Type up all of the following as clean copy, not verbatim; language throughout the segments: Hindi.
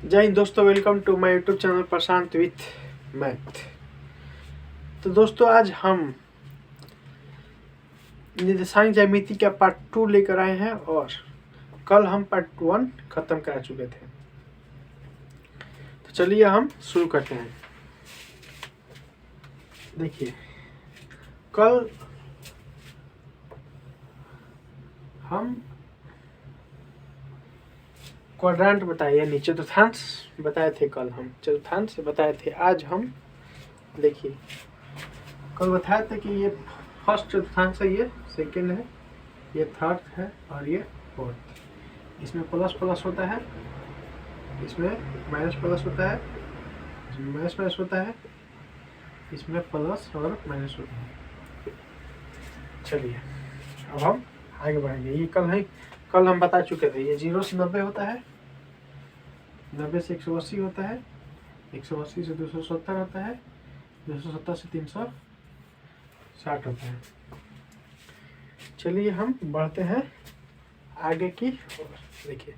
जय हिंद दोस्तों, welcome to my YouTube channel Prashant with math. तो दोस्तों आज हम निर्देशांक ज्यामिति का पार्ट 2 लेकर आए हैं और कल हम पार्ट 1 खत्म करा चुके थे। तो चलिए हम शुरू करते हैं। देखिए, कल हम क्वाड्रेंट बताए यानी चतुर्थांश बताए थे। कल हम चतुर्थांश बताए थे। आज हम देखिए, कल बताया था कि ये फर्स्ट चतुर्थांश है, ये सेकेंड है, ये थर्ड है और ये फोर्थ। इसमें प्लस प्लस होता है, इसमें माइनस प्लस होता है, इसमें माइनस माइनस होता है, इसमें प्लस और माइनस होता है। चलिए अब हम आगे बढ़ेंगे। ये कल हम बता चुके थे। ये 0 से 90 होता है, 90 से 180 होता है, 180 से 270 होता है, 270 से 360 होता है। चलिए हम बढ़ते हैं आगे की ओर। देखिए,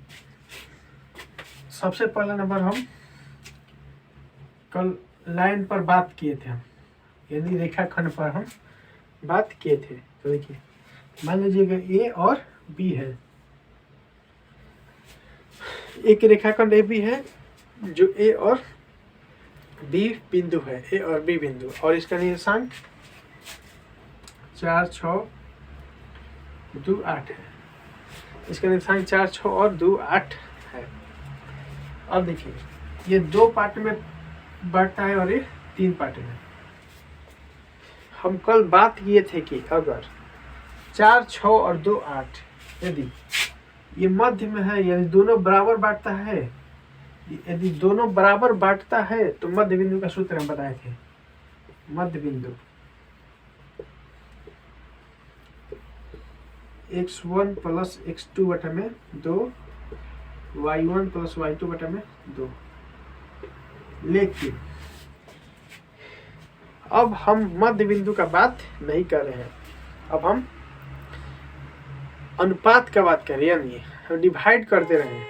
सबसे पहला नंबर हम कल लाइन पर बात किए थे, यानी रेखाखंड पर हम बात किए थे। तो देखिए, मान लीजिएगा ए और बी है, एक रेखाखंड ए बी है जो ए और बी बिंदु है, ए और बी बिंदु, और इसका निर्देशांक 4, 6, 2, 8 है। इसका निर्देशांक 4, 6 और 2, 8 है। अब देखिए, ये 2 पार्ट में बढ़ता है और ये 3 पार्ट में। हम कल बात किए थे कि अगर 4, 6 और 2, 8 यदि ये मध्य में है, यानी दोनों बराबर बांटता है, यदि दोनों बराबर बांटता है तो मध्य बिंदु का सूत्र हम बताए थे। मध्य बिंदु x1 प्लस x2 बटा में 2, y1 प्लस y2 बटा में 2। लेकिन अब हम मध्य बिंदु का बात नहीं कर रहे हैं, अब हम अनुपात का बात कर रहे हैं, यानी हम डिवाइड करते रहे हैं।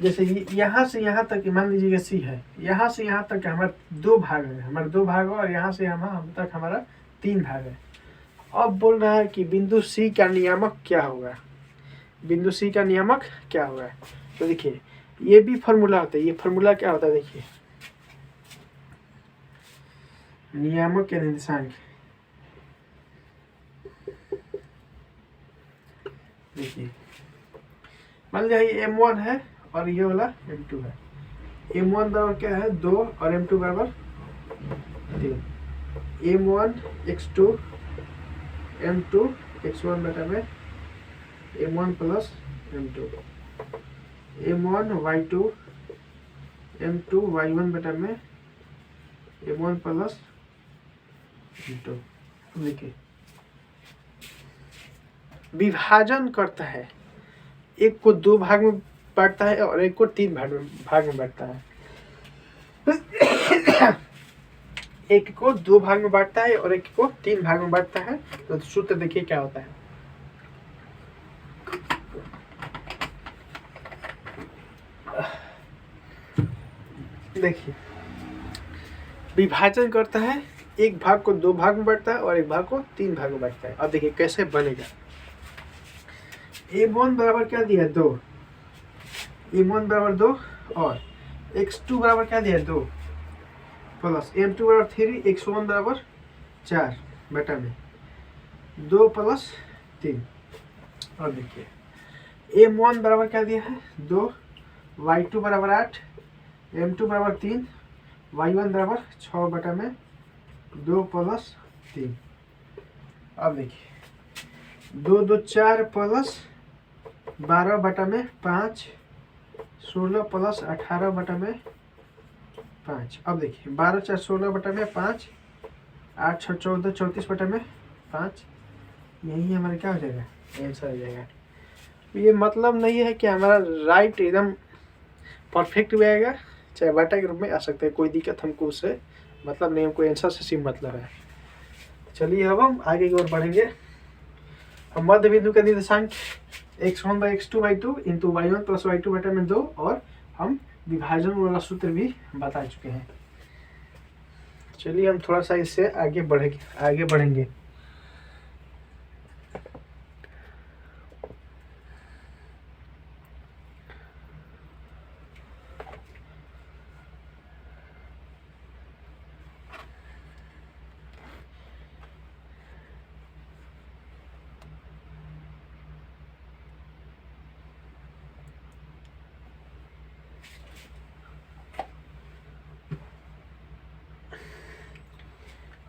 जैसे यहाँ से यहाँ तक मान लीजिएगा सी है, यहाँ से यहाँ तक हमारा 2 भाग है, हमारे 2 भाग और यहाँ से हम तक हमारा 3 भाग है। अब बोल रहा है कि बिंदु सी का नियामक क्या होगा, बिंदु सी का नियामक क्या होगा। तो देखिए, ये भी फॉर्मूला होता है। ये फॉर्मूला क्या होता है, देखिए, नियामक के निर्देशांक। देखिए, मान लीजिए ये m1 है और ये वाला m2 है। m1 बराबर क्या है, 2 और m2 बराबर 3। m1 x2 m2 x1 बटा में m1 plus m2, m1 y2 m2 y1 बटा में m1 प्लस m2। देखिए, विभाजन करता है, एक को 2 भाग में बांटता है और एक को 3 भाग में बांटता है। एक को 2 भाग में बांटता है और एक को 3 भाग में बांटता है। तो सूत्र देखिए क्या होता है। देखिए, विभाजन करता है, एक भाग को 2 भाग में बांटता है और एक भाग को 3 भाग में बांटता है। अब देखिए कैसे बनेगा। m1 बराबर क्या दिया है, 2, m1 बराबर 2 और x2 बराबर क्या दिया है, 2 प्लस m2 बराबर 3, x1 बराबर 4 बटा में 2 प्लस 3। और देखिए, m1 बराबर क्या दिया है, 2, y2 बराबर 8, m2 बराबर 3, y1 बराबर 6 बटा में 2 प्लस 3। अब देखिए, 2, 2, 4 प्लस 12 बटा में 5, 16 प्लस 18 बटा में 5। अब देखिए, 12, 4, 16 बटा में 5, 8, 6, 14, 34 बटा में 5। यही हमारा क्या हो जाएगा, आंसर हो जाएगा। ये मतलब नहीं है कि हमारा राइट एकदम परफेक्ट भी आएगा, चाहे बटा के रूप में आ सकता है, कोई दिक्कत हमको उससे मतलब नहीं, हमको आंसर से सिर्फ मतलब है। चलिए अब हम आगे की ओर बढ़ेंगे। हम मध्य बिंदु का निर्देशांक x1 by x2 by 2 into y1 plus y2 बटा में 2 और हम विभाजन वाला सूत्र भी बता चुके हैं। चलिए हम थोड़ा सा इससे आगे बढ़ेंगे।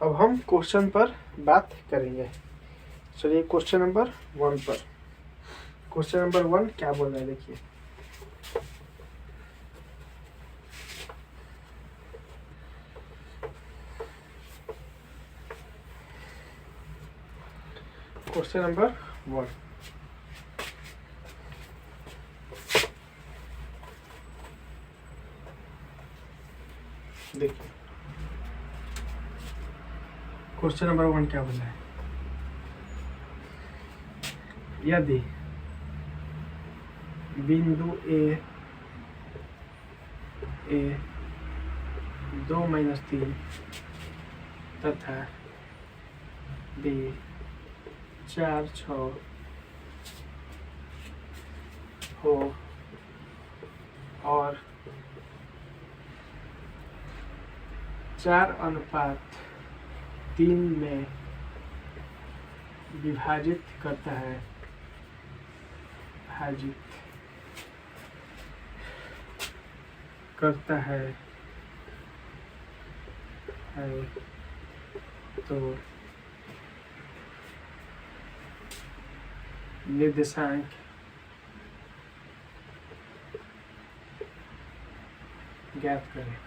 अब हम क्वेश्चन पर बात करेंगे। चलिए क्वेश्चन नंबर 1 पर। क्वेश्चन नंबर 1 क्या बोल रहा है देखिए। क्वेश्चन नंबर 1 देखिए। क्वेश्चन नंबर 1 क्या बोला है, यदि बिंदु ए 2-3 तथा बी 4-6 हो और 4:3 में विभाजित करता है, तो निर्देशांक ज्ञात करें।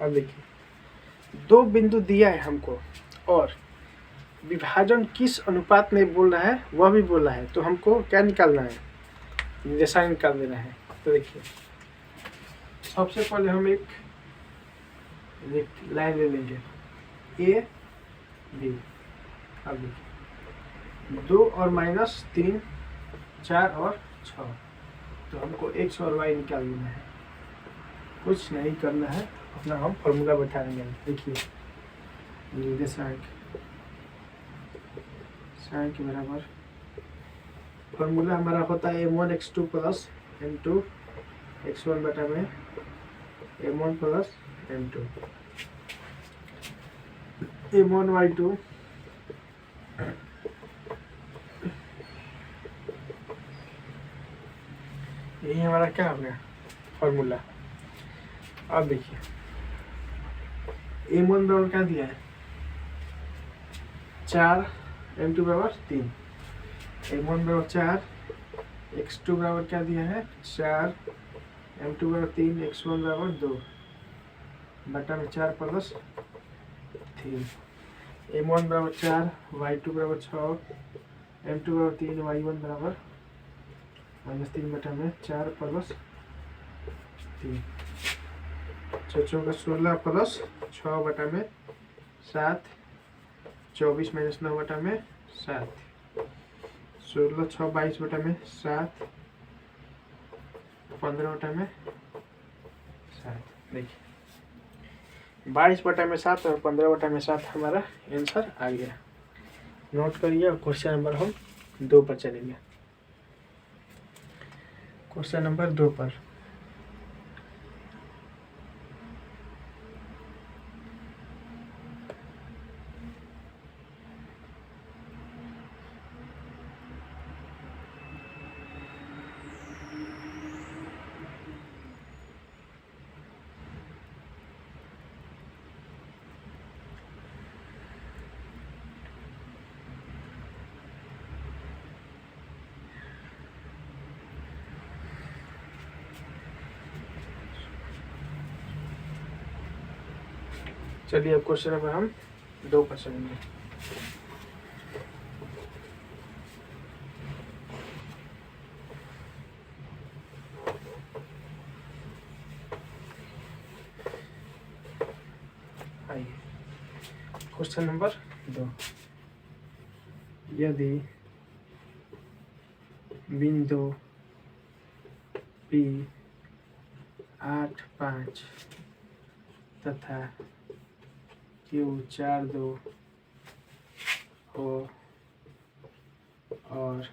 अब देखिए, 2 बिंदु दिया है हमको और विभाजन किस अनुपात में बोल रहा है वह भी बोल रहा है, तो हमको क्या निकालना है, निर्देशांक निकाल देना है। तो देखिए सबसे पहले हम एक लाइन ले लेंगे ए बी। अब देखिए 2 और -3 4 और 6, तो हमको x और y निकाल देना है, कुछ नहीं करना है, अपना हम फॉर्मूला बैठा देंगे। देखिए निर्देशांक के बराबर फॉर्मूला हमारा होता है m1 x2 plus m2 x1 बटा में m1 plus m2 m1 y2 यही हमारा क्या हो गया फॉर्मूला। अब देखिए m1 बराबर क्या दिया है 4, m2 बराबर 3, m1 बराबर 4, x2 बराबर क्या दिया है 4, m2 बराबर 3, x1 बराबर 2 बटा में 4 प्लस 3, m1 बराबर 4, y2 बराबर 6, m2 बराबर 3, y1 बराबर -3 बटा में 4 प्लस 3, 16 प्लस 6 बटा में 7, 24 - 9 बटा में 7, 16 6 22 बटा में 7, 15 बटा में 7। देखिए 22 बटा में 7 और 15 बटा में 7 हमारा आंसर आ गया। नोट करिए और क्वेश्चन नंबर हम 2 पर चलेंगे। क्वेश्चन नंबर 2 पर चलिए अब क्वेश्चन नंबर हम 2 पर चलेंगे। आइए क्वेश्चन नंबर 2, यदि बिंदु P 8 5 तथा Q 4 2 हो और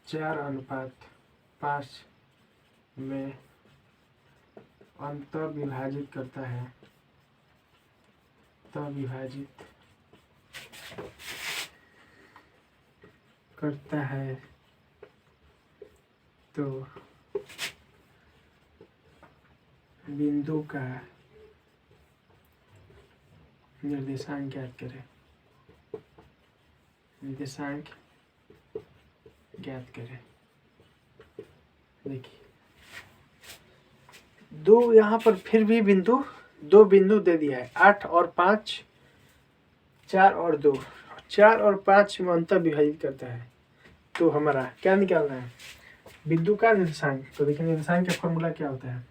4:5 में अंत विभाजित करता है, तो बिंदु का निर्देशांक ज्ञात करें। देखिए दो यहाँ पर फिर भी दो बिंदु दे दिया है, 8 और 5, 4 और 2, 4 और 5 में अंतर विभाजित करता है। तो हमारा क्या निकालना है, बिंदु का निर्देशांक। तो देखिए निर्देशांक का फॉर्मूला क्या होता है,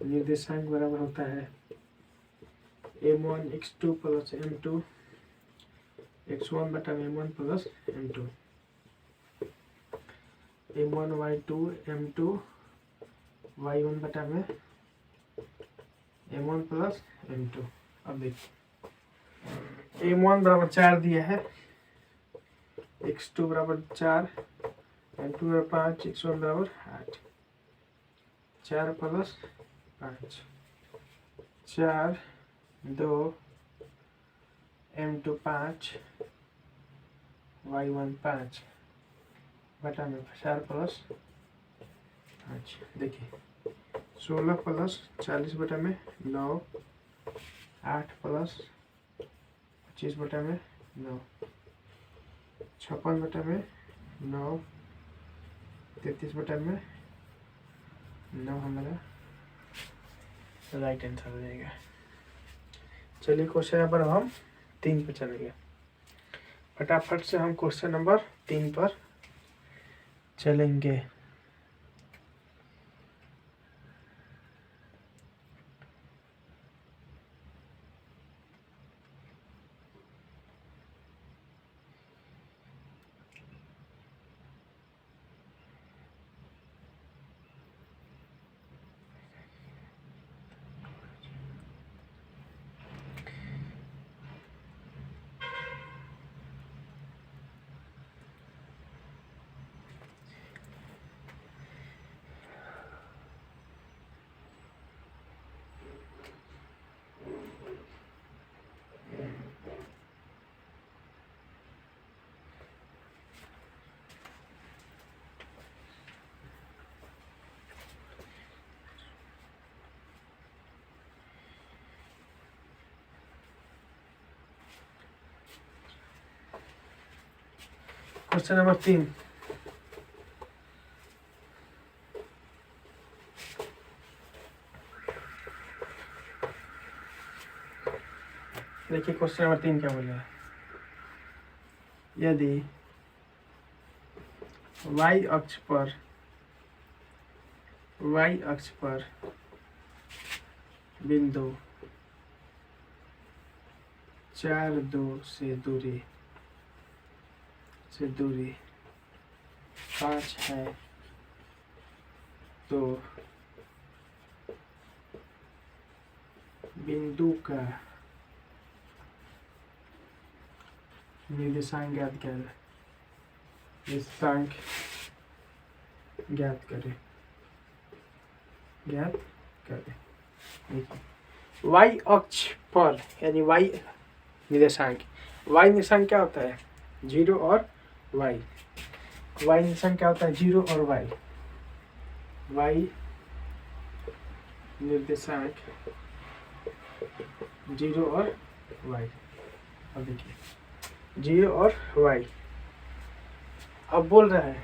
निर्देशांक बराबर होता है m1 x2 plus m2 x1 बटा m1 plus m2, m1 y2 m2 y1 बटा में m1 प्लस m2। अब देखिए m1 बराबर 4 दिया है, x2 बराबर 4, m2 बराबर 5, x1 बराबर 8, 4 प्लस 5, 4 2 m2 5 y1 5 बटा में 4 प्लस 5। देखिए 16 प्लस 40 बटा में 9, 8 प्लस 25 बटा में 9, 56 बटा में 9, 33 बटा में 9 हमारा राइट आंसर हो जाएगा। चलिए क्वेश्चन नंबर हम 3 पर चलेंगे। फटाफट से हम क्वेश्चन नंबर 3 पर चलेंगे। क्वेश्चन नंबर 3, देखिए क्वेश्चन नंबर 3 क्या बोला है, यदि y अक्ष पर बिंदु 4 2 से दूरी 5 है, तो बिंदु का निर्देशांक ज्ञात करें। देखिए y अक्ष पर यानी y निर्देशांक क्या होता है, 0 और y निर्देशांक क्या होता है, 0 और y निर्देशांक 0 और y। अब देखिए 0 और y, अब बोल रहा है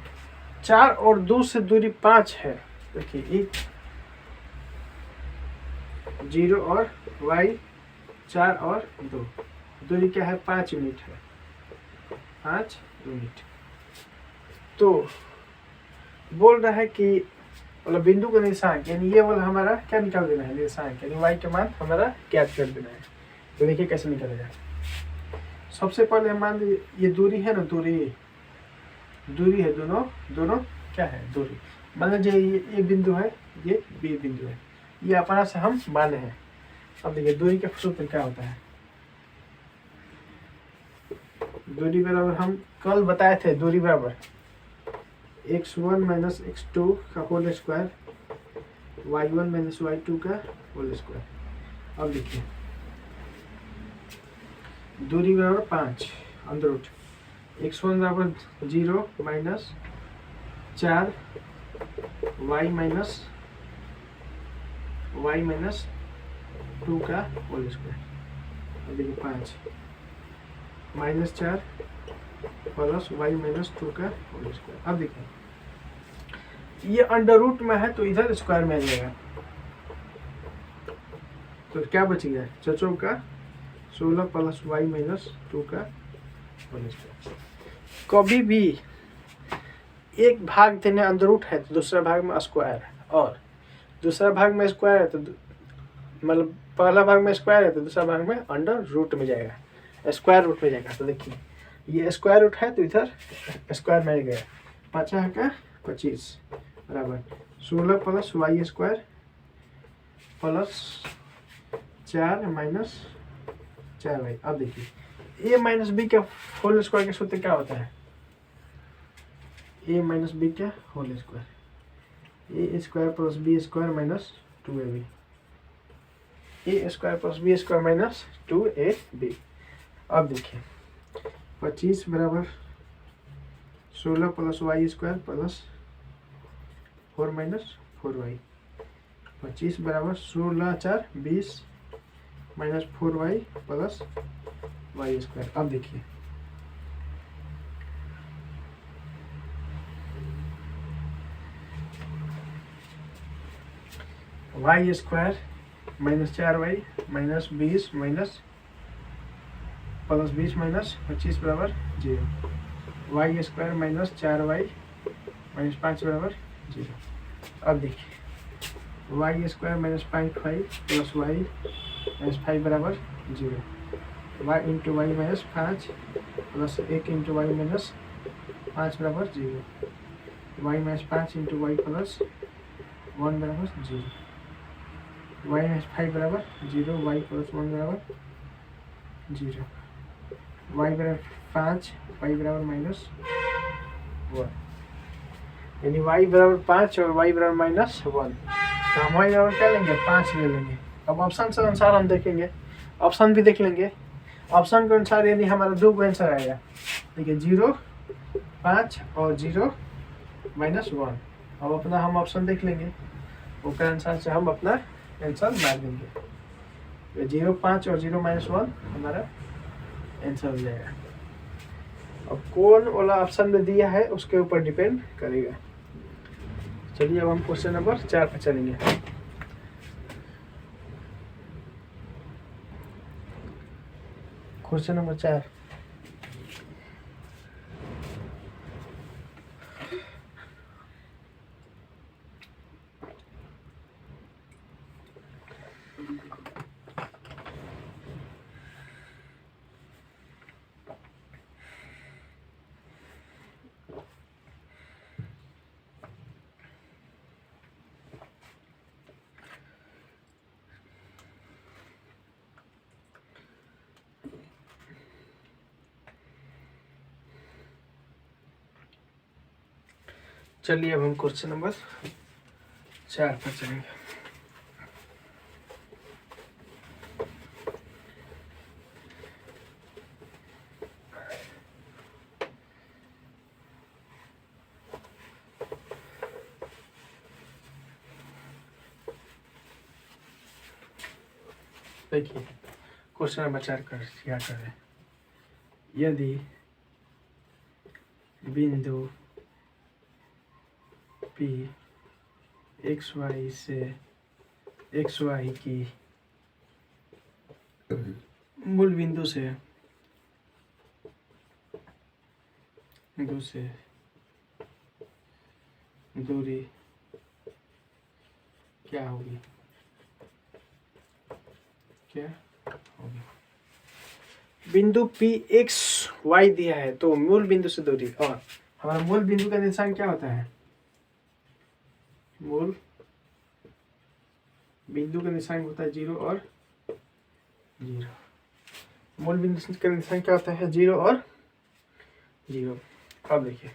4 और 2 से दूरी 5 है। देखिए 0 और y, 4 और 2, दूरी क्या है, 5 यूनिट है, 5 यूनिट। तो बोल रहा है कि वाला बिंदु का निर्देशांक यानी ये वाला हमारा क्या निकाल देना है, निर्देशांक यानी y का मान हमारा ज्ञात कर देना है। तो देखिए कैसे निकलेगा। सबसे पहले हम मान लीजिए ये दूरी है ना, दूरी है, दोनों क्या है, दूरी। मान लीजिए ये बिंदु है, ये बी बिंदु है, ये अपना से हम माने हैं। अब देखिए दूरी का सूत्र क्या होता है, दूरी बराबर हम कल बताए थे, दूरी बराबर x1 माइनस x2 का whole square, y1 minus y2 का होल स्क्वायर। अब देखिए दूरी बराबर 5 अंदर रूट x1 बराबर 0 माइनस 4 y माइनस 2 का होल स्क्वायर। अब देखिए 5 माइनस 4 प्लस y माइनस 2 का होल स्क्वायर। अब देखिए ये अंडर रूट में है तो इधर स्क्वायर में आ जाएगा, तो क्या बच गया, चचो का 16 प्लस y माइनस 2 का होल स्क्वायर। कभी भी एक भाग देने अंडर रूट है तो दूसरा भाग में स्क्वायर है, और दूसरा भाग में स्क्वायर है तो मतलब पहला भाग में स्क्वायर है तो दूसरा भाग में अंडर रूट में जाएगा, स्क्वायर रूट में जाएगा। तो देखिए ये स्क्वायर रूट है तो इधर स्क्वायर में गया, 5 का 25 बराबर 16 plus Y square plus 4 minus 4y। अब देखिए a माइनस बी का होल स्क्वायर का सूत्र क्या होता है, a माइनस बी का whole square, a square plus B square minus 2ab, a square plus B square minus 2ab। अब देखिए 25 बराबर 16 plus Y square plus 4 minus 4y, 25 बराबर 16 4 20 minus 4y plus Y square. अब देखिए Y square minus 4y minus 20 minus plus 20 minus 25 बराबर 0, Y square minus 4y minus 5 बराबर 0। अब देखिए Y square minus 5y plus Y minus 5 बराबर 0, Y into Y minus 5 plus 1 into Y minus 5 बराबर 0, Y minus 5 into Y plus 1 बराबर 0, वाई माइनस 5 बराबर 0, वाई प्लस 1 बराबर 0, वाई बराबर 5, वाई बराबर माइनस 1, यानी वाई बराबर 5 और वाई बराबर माइनस 1। तो हम वाई बराबर क्या लेंगे, 5 ले लेंगे। अब ऑप्शन से अनुसार हम देखेंगे, ऑप्शन भी देख लेंगे। ऑप्शन के अनुसार यदि हमारा 2 आंसर आएगा, देखिए 0 5 और 0 माइनस 1। अब अपना हम ऑप्शन देख लेंगे, उसके अनुसार से हम अपना आंसर मार देंगे। 0 5 और 0 माइनस 1 हमारा आंसर हो जाएगा। अब कौन वाला ऑप्शन में दिया है उसके ऊपर डिपेंड करेगा। चलिए अब हम क्वेश्चन नंबर 4 पर चलेंगे। क्वेश्चन नंबर 4, चलिए अब हम क्वेश्चन नंबर 4 पर चलेंगे। देखिए क्वेश्चन नंबर 4 क्या कर रहे हैं, यदि बिंदु P XY से XY की मूल बिंदु से दूरी क्या होगी, क्या होगी। बिंदु पी एक्स वाई दिया है तो मूल बिंदु से दूरी, और हमारा मूल बिंदु का निशान क्या होता है, मूल बिंदु का निशान होता है 0 और 0। मूल बिंदु का निशान क्या होता है, 0 और 0। अब देखिए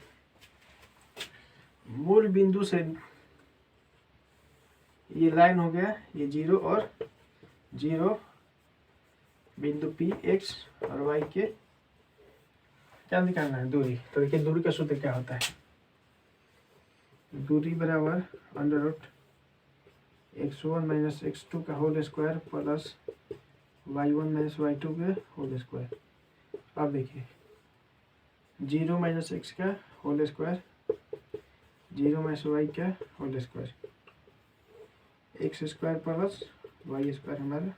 मूल बिंदु से ये लाइन हो गया, ये 0 और 0 बिंदु पी एक्स और वाई के क्या निकालना है, दूरी। तो देखिए दूरी का सूत्र क्या होता है, दूरी बराबर under root x1 minus x2 का whole square plus y1 minus y2 के होल स्क्वायर। अब देखिए 0 माइनस x का होल स्क्वायर, 0 माइनस y का whole square, X square plus Y square हमारा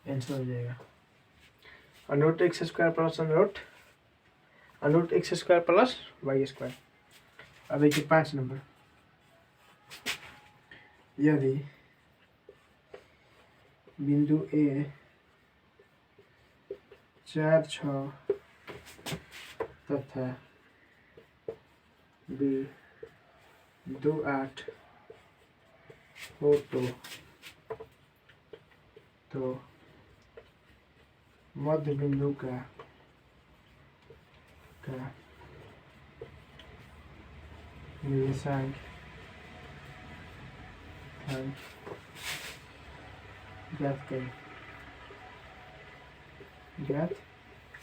आंसर हो जाएगा। Under root X square plus under root X square plus Y square. अब देखिए 5 नंबर, यदि बिंदु ए 4, 6 तथा बी 2, 8 हो तो मध्य बिंदु का निर्देशांक ज्ञात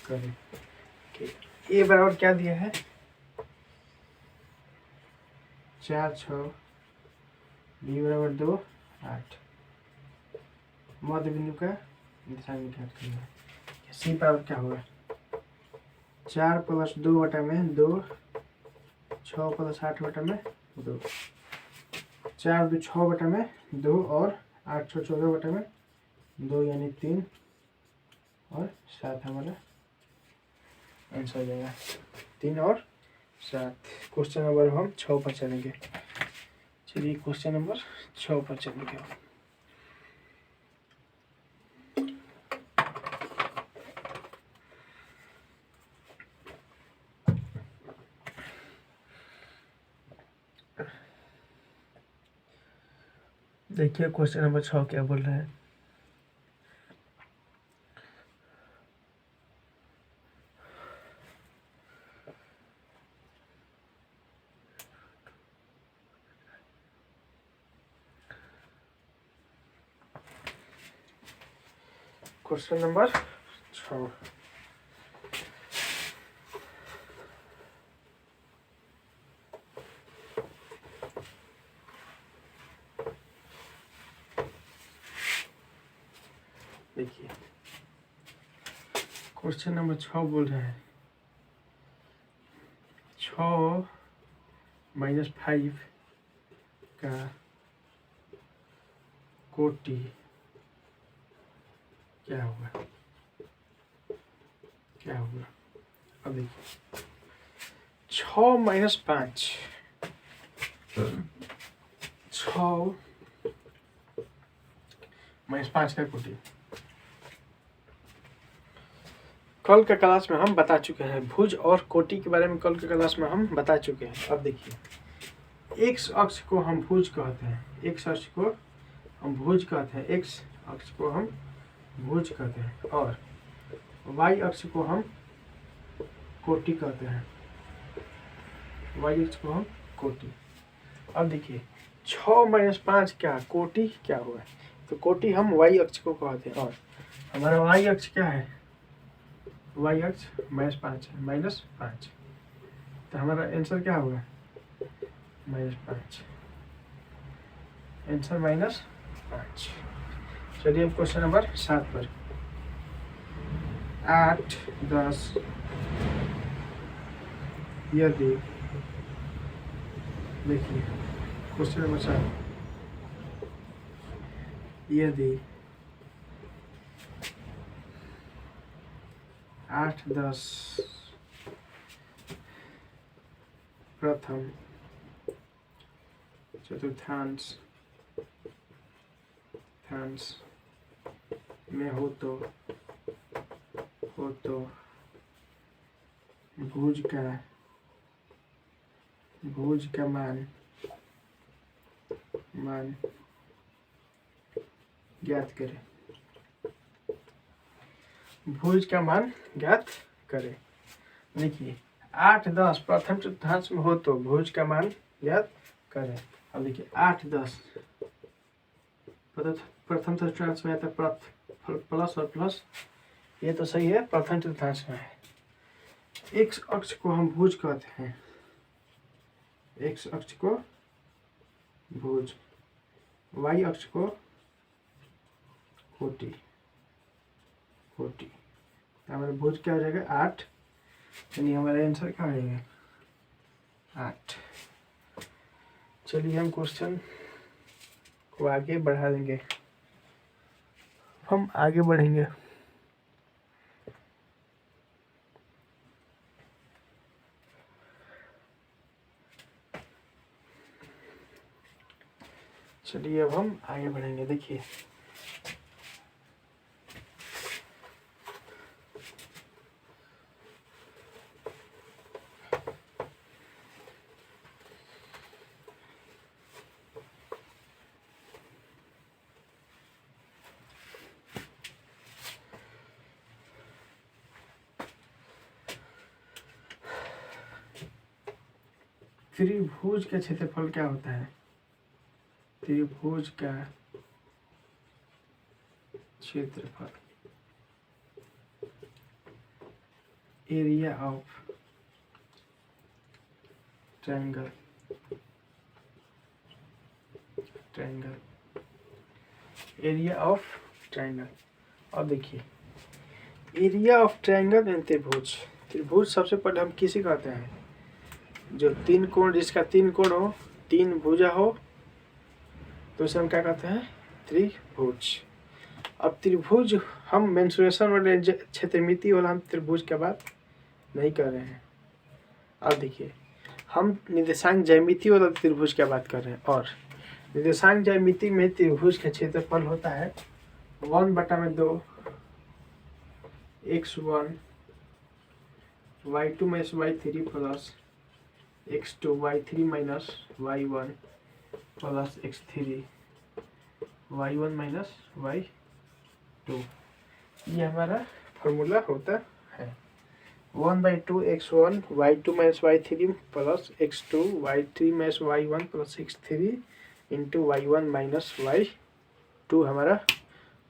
करें। ए बराबर क्या दिया है, 4, 6, बी बराबर 2, 8, मध्य बिंदु का निर्देशांक ज्ञात करना है। सी बराबर क्या होगा, 4 प्लस 2 बटा में 2, 6 प्लस 8 बटा में 2, 4 2 6 बटा में 2 और 8 6 14 बटा में 2 यानी 3 और 7 हमारा आंसर हो जाएगा, 3 और 7। क्वेश्चन नंबर हम 6 पर चलेंगे। चलिए क्वेश्चन नंबर 6 पर चलेंगे। देखिए क्वेश्चन नंबर 6 क्या बोल रहा है, क्वेश्चन नंबर 6। देखिए क्वेश्चन नंबर 6 बोल रहा है 6 माइनस 5 का कोटि क्या होगा, अब देखिए 6 माइनस 5, 6 माइनस 5 का कोटि। कल के क्लास में हम बता चुके हैं, भुज और कोटि के बारे में कल के क्लास में हम बता चुके हैं। अब देखिए एक्स अक्ष को हम भुज कहते हैं, एक्स अक्ष को हम भुज कहते हैं, एक्स अक्ष को हम भुज कहते हैं, और वाई अक्ष को हम कोटि कहते हैं, वाई अक्ष को हम कोटि। अब देखिए 6 माइनस 5 क्या कोटि क्या हुआ, तो कोटि हम वाई अक्ष को कहते हैं, और हमारा वाई अक्ष क्या है, वाई अक्ष -5 है, -5। तो हमारा आंसर क्या होगा, -5, आंसर -5। चलिए अब क्वेश्चन नंबर 7 पर। 8, 10 यदि, देखिए क्वेश्चन नंबर 7, यदि 8, 10 प्रथम चतुर्थांश चतुर्थांश में हो तो भुज का मान ज्ञात करें। भुज का मान ज्ञात करें। देखिए 8 10 प्रथम चतुर्थांश में हो तो भुज का मान ज्ञात करें। अब देखिए 8 10 प्रथम चतुर्थांश में आता प्लस और प्लस, ये तो सही है, प्रथम चतुर्थांश में है। एक्स अक्ष को हम भुज कहते हैं, एक्स अक्ष को भुज, वाई अक्ष को कोटि। हमारा भुज क्या हो जाएगा 8, यानी हमारा आंसर क्या हो जाएगा 8। चलिए हम क्वेश्चन को आगे बढ़ा देंगे, हम आगे बढ़ेंगे। चलिए अब हम आगे बढ़ेंगे। देखिए त्रिभुज का क्षेत्रफल क्या होता है? त्रिभुज का क्षेत्रफल area of triangle area of triangle. और देखिए एरिया ऑफ ट्रायंगल एंड त्रिभुज सबसे पहले हम किसी कहते हैं जो तीन कोण, जिसका तीन कोण हो, तीन भुजा हो, तो उसे हम क्या कहते हैं त्रिभुज। अब त्रिभुज हम मेंसुरेशन वाले क्षेत्रमिति वाला हम त्रिभुज की बात नहीं कर रहे हैं। अब देखिए हम निर्देशांक ज्यामिति वाला त्रिभुज की बात कर रहे हैं, और निर्देशांक ज्यामिति में त्रिभुज का क्षेत्रफल होता है 1/2 x1 y2 minus y3 plus x2 y3 minus y1 plus x3 y1 minus y2। ये हमारा फॉर्मूला होता है 1/2 x1 y2 minus y3 plus x2 y3 minus y1 plus x3 into y1 minus y2 हमारा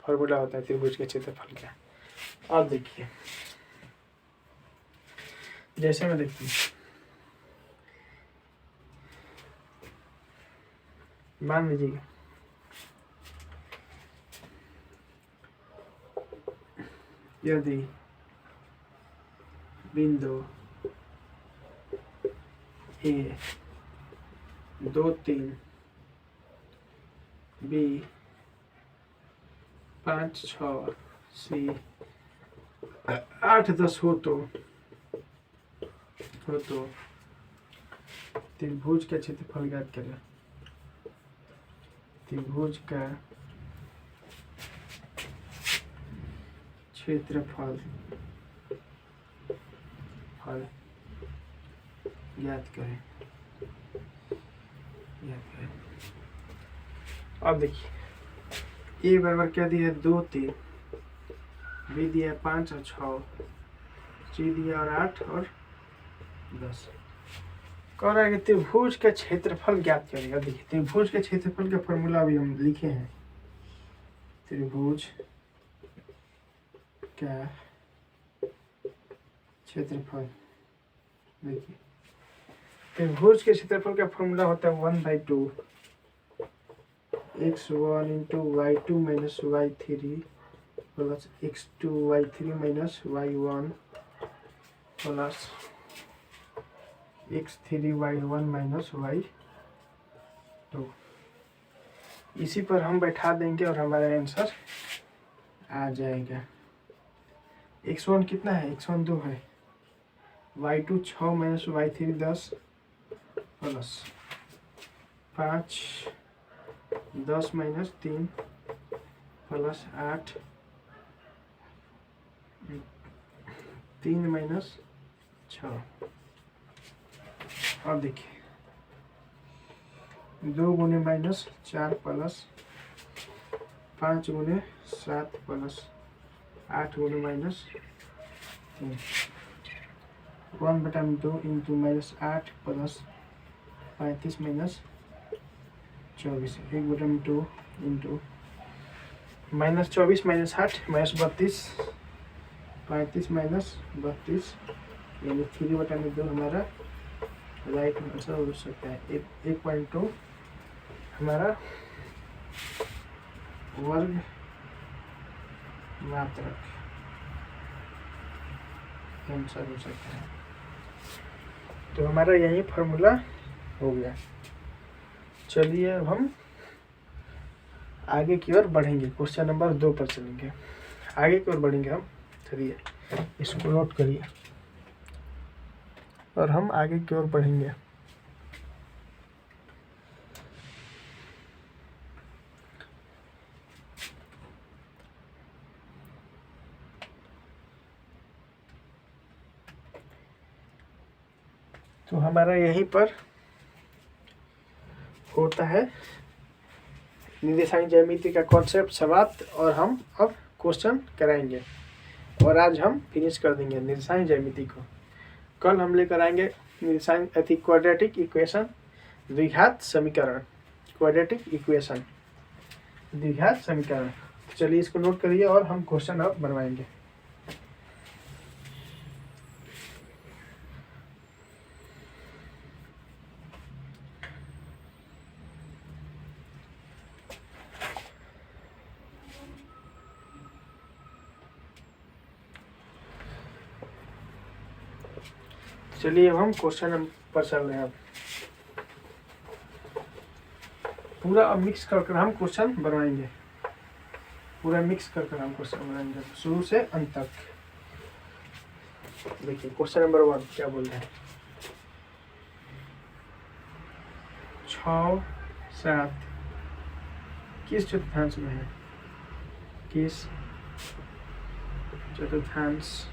फॉर्मूला होता है त्रिभुज के क्षेत्रफल का। अब देखिए जैसे मैं देखती हूँ, मान लीजिए यदि बिंदु ए 2 3 बी 5 6 सी 8 10 हो तो त्रिभुज का क्षेत्रफल ज्ञात करें। त्रिभुज का क्षेत्रफल ज्ञात करें। अब देखिए ए बराबर क्या दिया 2 3, बी दिया 5 और 6, सी दिया और 8 और 10। कह रहा है कि त्रिभुज का क्षेत्रफल ज्ञात करेगा। देखिए त्रिभुज के क्षेत्रफल का फॉर्मूला अभी हम लिखे हैं। त्रिभुज का क्षेत्रफल, देखिए त्रिभुज के क्षेत्रफल का फॉर्मूला होता है 1/2 x1 into y2 minus y3 plus x2 y3 minus y1 plus x3 y1 minus y2। इसी पर हम बैठा देंगे और हमारा आंसर आ जाएगा। x1 कितना है? x1 2 है, y2 6 minus y3 10 plus 5 10 minus 3 plus 8 3 minus 6। अब देखिए 2 गुने माइनस 4 प्लस 5 गुने 7 प्लस 8 गुने minus 3। 1/2 into minus 8 plus 35 minus 24। 1/2 into minus 24 minus 8 minus 32 35 minus 32 यानी 3/2 हमारा राइट आंसर हो सकता है। 1.2 हमारा वर्ग मात्रक आंसर हो सकता है। तो हमारा यही फॉर्मूला हो गया। चलिए अब हम आगे की ओर बढ़ेंगे, क्वेश्चन नंबर 2 पर चलेंगे। आगे की ओर बढ़ेंगे हम। चलिए इसको नोट करिए और हम आगे की ओर बढ़ेंगे। तो हमारा यहीं पर होता है निर्देशांक ज्यामिति का कॉन्सेप्ट समाप्त, और हम अब क्वेश्चन कराएंगे और आज हम फिनिश कर देंगे निर्देशांक ज्यामिति को। कल हम लेकर आएंगे निर्देशांक क्वाड्रेटिक इक्वेशन, द्विघात समीकरण, क्वाड्रेटिक इक्वेशन, द्विघात समीकरण। चलिए इसको नोट करिए और हम क्वेश्चन अब बनवाएंगे। चलिए अब हम क्वेश्चन पर चल रहे हैं। पूरा अब मिक्स कर हम क्वेश्चन बनवाएंगे, पूरा मिक्स कर हम क्वेश्चन बनाएंगे शुरू से अंत तक। देखिए क्वेश्चन नंबर 1 क्या बोल रहे हैं। 6 7 किस चतुर्थांश में है? किस चतुर्थांश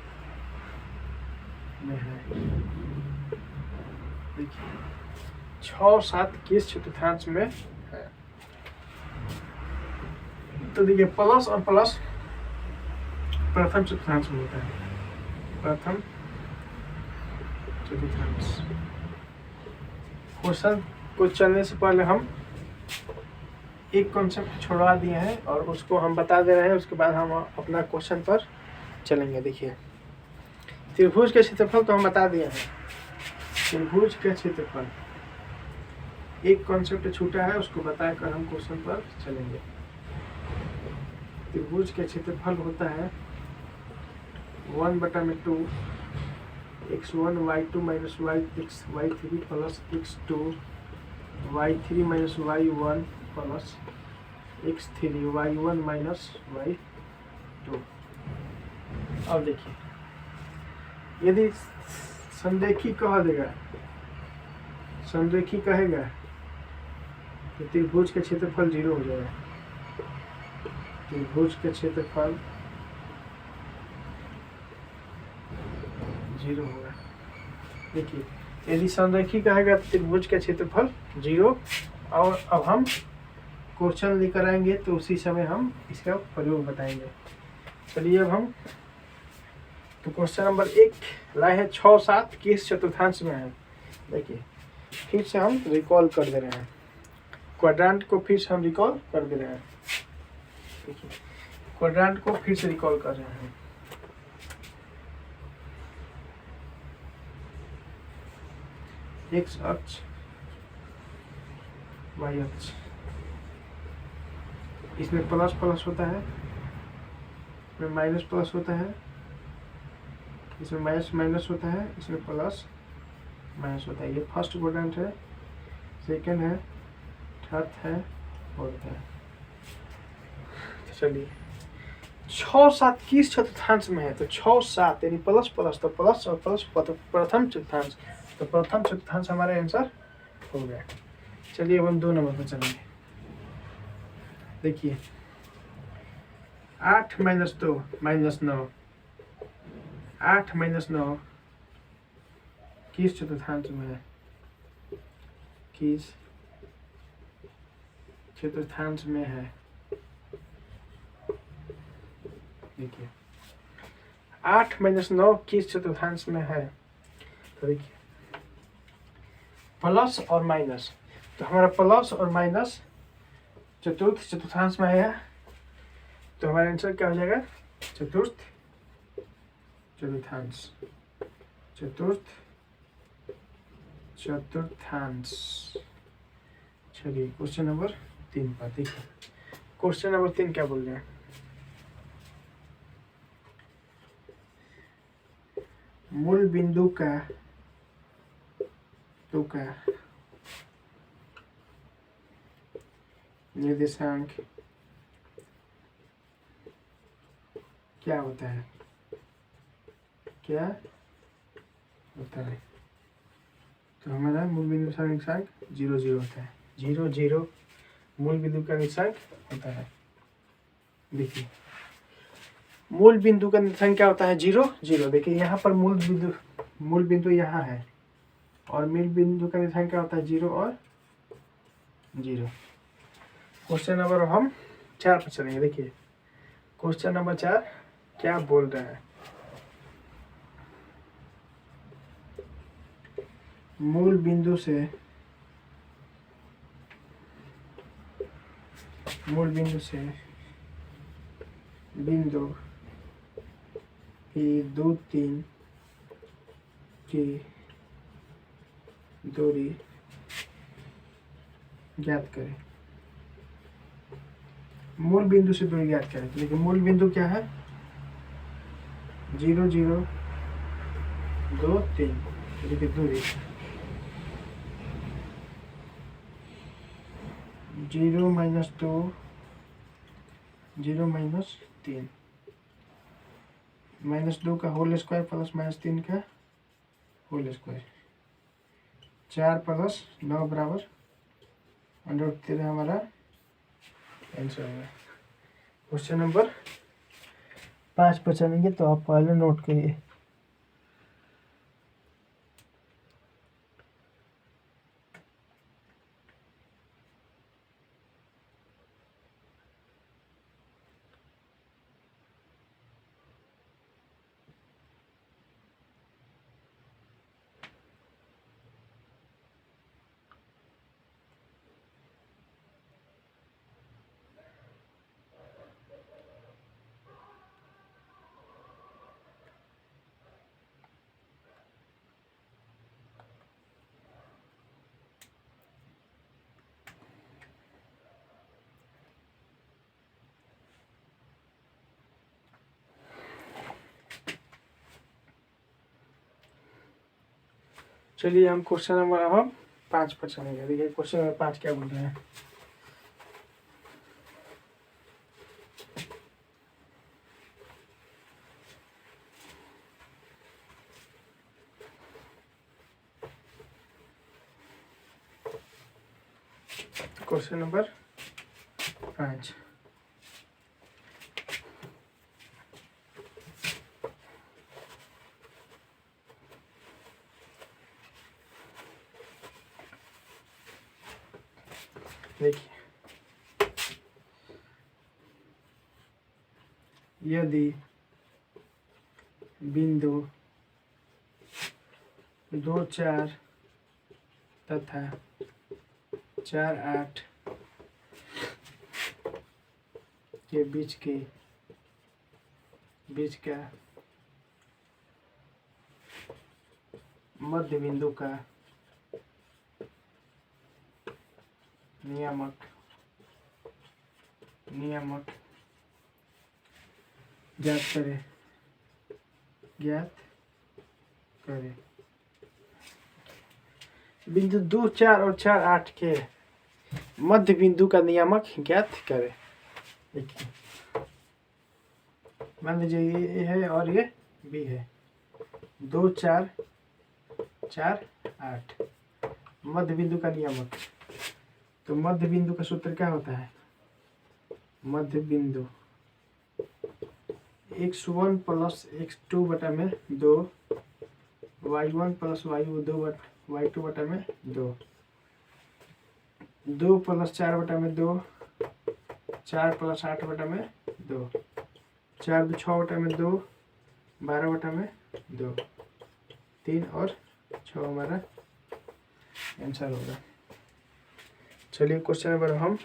में है? देखिए 6 7 किस चतुर्थांश में है? तो देखिए प्लस और प्लस प्रथम चतुर्थांश में होता है, प्रथम चतुर्थांश। क्वेश्चन को चलने से पहले हम एक कॉन्सेप्ट छोड़वा दिए हैं और उसको हम बता दे रहे हैं, उसके बाद हम अपना क्वेश्चन पर चलेंगे। देखिए त्रिभुज के क्षेत्रफल तो हम बता दिए हैं, त्रिभुज के क्षेत्रफल एक कॉन्सेप्ट छूटा है, उसको बताकर हम क्वेश्चन पर चलेंगे। त्रिभुज के क्षेत्रफल होता है 1/2 x1 y2 minus y3 plus x2 y3 minus y1 plus x3 y1 minus y2। अब देखिए यदि संरेखी कह देगा, संरेखी कहेगा तो त्रिभुज के क्षेत्रफल 0 हो जाएगा। त्रिभुज के क्षेत्रफल 0 होगा। देखिए यदि संरेखी कहेगा तो त्रिभुज का क्षेत्रफल 0। और अब हम क्वेश्चन लेकर आएंगे तो उसी समय हम इसका प्रयोग बताएंगे। चलिए अब हम तो क्वेश्चन नंबर 1 लाए हैं 6 7 किस चतुर्थांश में है। देखिए फिर से हम रिकॉल कर दे रहे हैं, क्वाड्रेंट को फिर से हम रिकॉल कर दे रहे हैं। देखिए क्वाड्रेंट को फिर से रिकॉल कर रहे हैं। एक्स अक्ष वाई अक्ष, इसमें प्लस प्लस होता है, इसमें माइनस प्लस होता है, इसमें माइनस माइनस होता है, इसमें प्लस माइनस होता है। ये फर्स्ट क्वाड्रेंट है, सेकंड है, थर्ड है, फोर्थ है। चलिए 6 7 किस चतुर्थांश में है? तो 6 7 यानी प्लस प्लस, तो प्लस और प्लस प्रथम चतुर्थांश, तो प्रथम चतुर्थांश हमारा आंसर हो गया। चलिए अब हम 2 नंबर पर चलेंगे। देखिए 8 माइनस 2 माइनस 9, 8 माइनस 9 किस चतुर्थांश में है? किस चतुर्थांश में है? देखिए 8 माइनस 9 किस चतुर्थांश में है? तो देखिए प्लस और माइनस, तो हमारा प्लस और माइनस चतुर्थांश में है, तो हमारा आंसर क्या हो जाएगा? चतुर्थांश। चलिए क्वेश्चन नंबर 3 पर देखिए। क्वेश्चन नंबर 3 क्या बोल रहे हैं? मूल बिंदु का निर्देशांक क्या होता है? तो हमारा मूल बिंदु का निर्देशांक 0 0 होता है। 0 0 मूल बिंदु का निर्देशांक होता है। देखिए मूल बिंदु का निर्देशांक क्या होता है? 0 0। देखिए यहाँ पर मूल बिंदु यहाँ है और मूल बिंदु का निर्देशांक क्या होता है? 0 और 0। क्वेश्चन नंबर हम 4 पर चलेंगे। देखिए क्वेश्चन नंबर 4 क्या बोल रहा है? मूल बिंदु से बिंदु E2 3 की दूरी ज्ञात करें। मूल बिंदु से दूरी ज्ञात करें। लेकिन मूल बिंदु क्या है? 0 0 2 3। देखिए दूरी 0 माइनस 2 0 माइनस 3 माइनस 2 का होल स्क्वायर प्लस माइनस 3 का होल स्क्वायर, 4 प्लस 9 बराबर √13 हमारा आंसर होगा। क्वेश्चन नंबर 5 पर चलेंगे, तो आप पहले नोट करिए। चलिए हम क्वेश्चन नंबर हम 5 पर चलेंगे। देखिए क्वेश्चन नंबर 5 क्या बोल रहे हैं? क्वेश्चन नंबर 5 देखिए, यदि बिंदु 2 4 तथा 4 8 के बीच का मध्य बिंदु का नियामक ज्ञात करें। बिंदु 2 4 और 4 8 के मध्य बिंदु का नियामक ज्ञात करें। देखिए मान लीजिए ये है और ये बी है। 2 4 4 8 मध्य बिंदु का नियामक। तो मध्य बिंदु का सूत्र क्या होता है? मध्य बिंदु x1 प्लस x2 बटा में 2, y1 प्लस y2 बटा में 2, 2 प्लस 4 बटा में 2, 4 प्लस 8 बटा में 2, 4 2 6 बटा में 2, 12 बटा में 2, 3 और 6 हमारा आंसर होगा। चलिए क्वेश्चन नंबर हम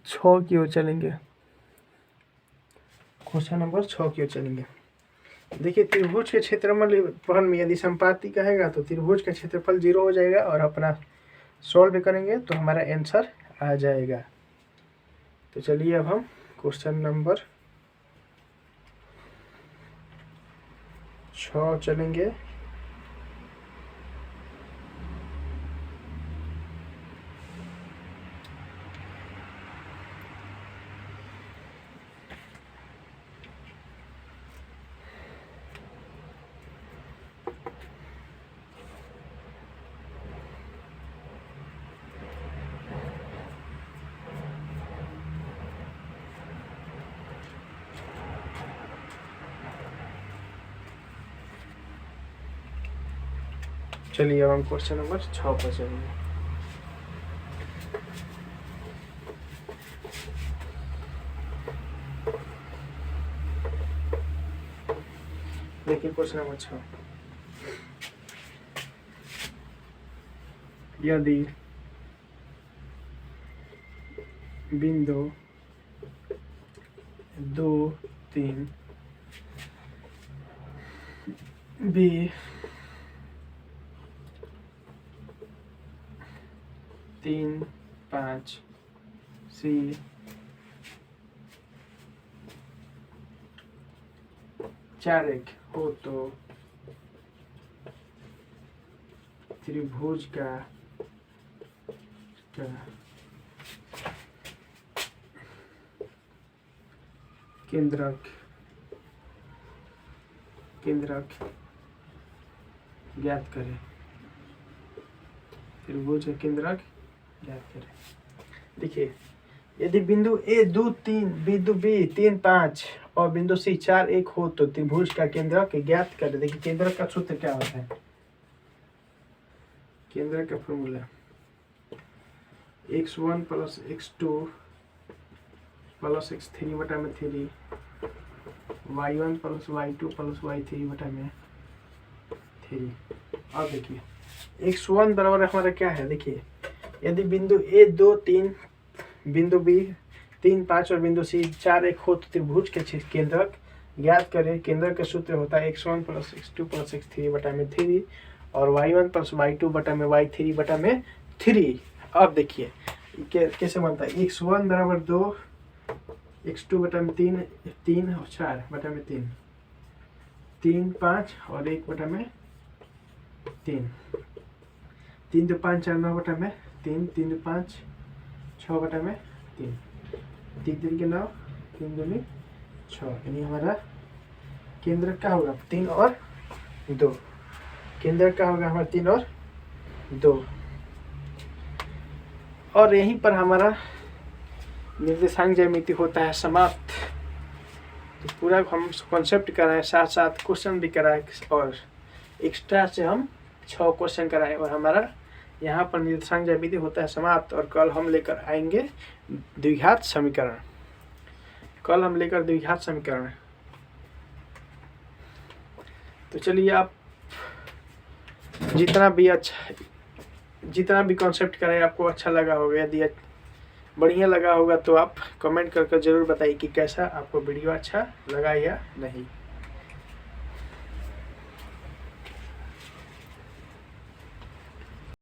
6 की ओर चलेंगे। क्वेश्चन नंबर 6 की ओर चलेंगे। देखिए त्रिभुज के क्षेत्रफल में यदि संपाती कहेगा तो त्रिभुज का क्षेत्रफल 0 हो जाएगा और अपना सॉल्व करेंगे तो हमारा आंसर आ जाएगा। तो चलिए अब हम क्वेश्चन नंबर 6 चलेंगे। चलिए अब हम क्वेश्चन नंबर 6 पर चलेंगे। देखिए क्वेश्चन नंबर 6, यदि बिंदु 2 3 बी 3 5 सी 4 1 हो तो त्रिभुज का केंद्रक ज्ञात करें। त्रिभुज का केंद्रक ज्ञात करें। देखिए यदि बिंदु ए 2 3, बिंदु बी 3 5 और बिंदु सी 4 1 हो तो त्रिभुज का केंद्रक ज्ञात करें। देखिए केंद्रक का सूत्र क्या होता है? केंद्रक का formula x1 plus x2 plus x3 बटा में 3, y1 plus y2 plus y3 बटा में 3। अब देखिए x1 बराबर हमारा क्या है? देखिए यदि बिंदु a 2 3, बिंदु b 3 5 और बिंदु c 4 1 हो तो त्रिभुज के केंद्रक ज्ञात करें। केंद्रक का सूत्र होता है x1 plus x2 plus x3 बटा में 3 और y1 प्लस y2 बटा में y3 बटा में 3। अब देखिए कैसे बनता है? x1 बराबर 2, x2 बटा में 3 और 4 बटा में 3, 3 5 और 1 बटा में 3, 3 2 5 4 9 बटा में 3, 3 2 5 6 बटा में 3, 3 3 के 9, 3 2 6। यानी हमारा केंद्र क्या होगा? 3 और 2। केंद्र क्या होगा हमारा? 3 और 2। और यहीं पर हमारा निर्देशांक ज्यामिति होता है समाप्त। तो पूरा हम कॉन्सेप्ट कराए, साथ साथ क्वेश्चन भी कराए और एक्स्ट्रा से हम 6 क्वेश्चन कराए और हमारा यहाँ पर निर्देशांक ज्यामिति होता है समाप्त। और कल हम लेकर आएंगे द्विघात समीकरण। तो चलिए आप जितना भी कॉन्सेप्ट कराए आपको अच्छा लगा होगा। यदि बढ़िया लगा होगा तो आप कमेंट करके ज़रूर बताइए कि कैसा आपको वीडियो अच्छा लगा या नहीं।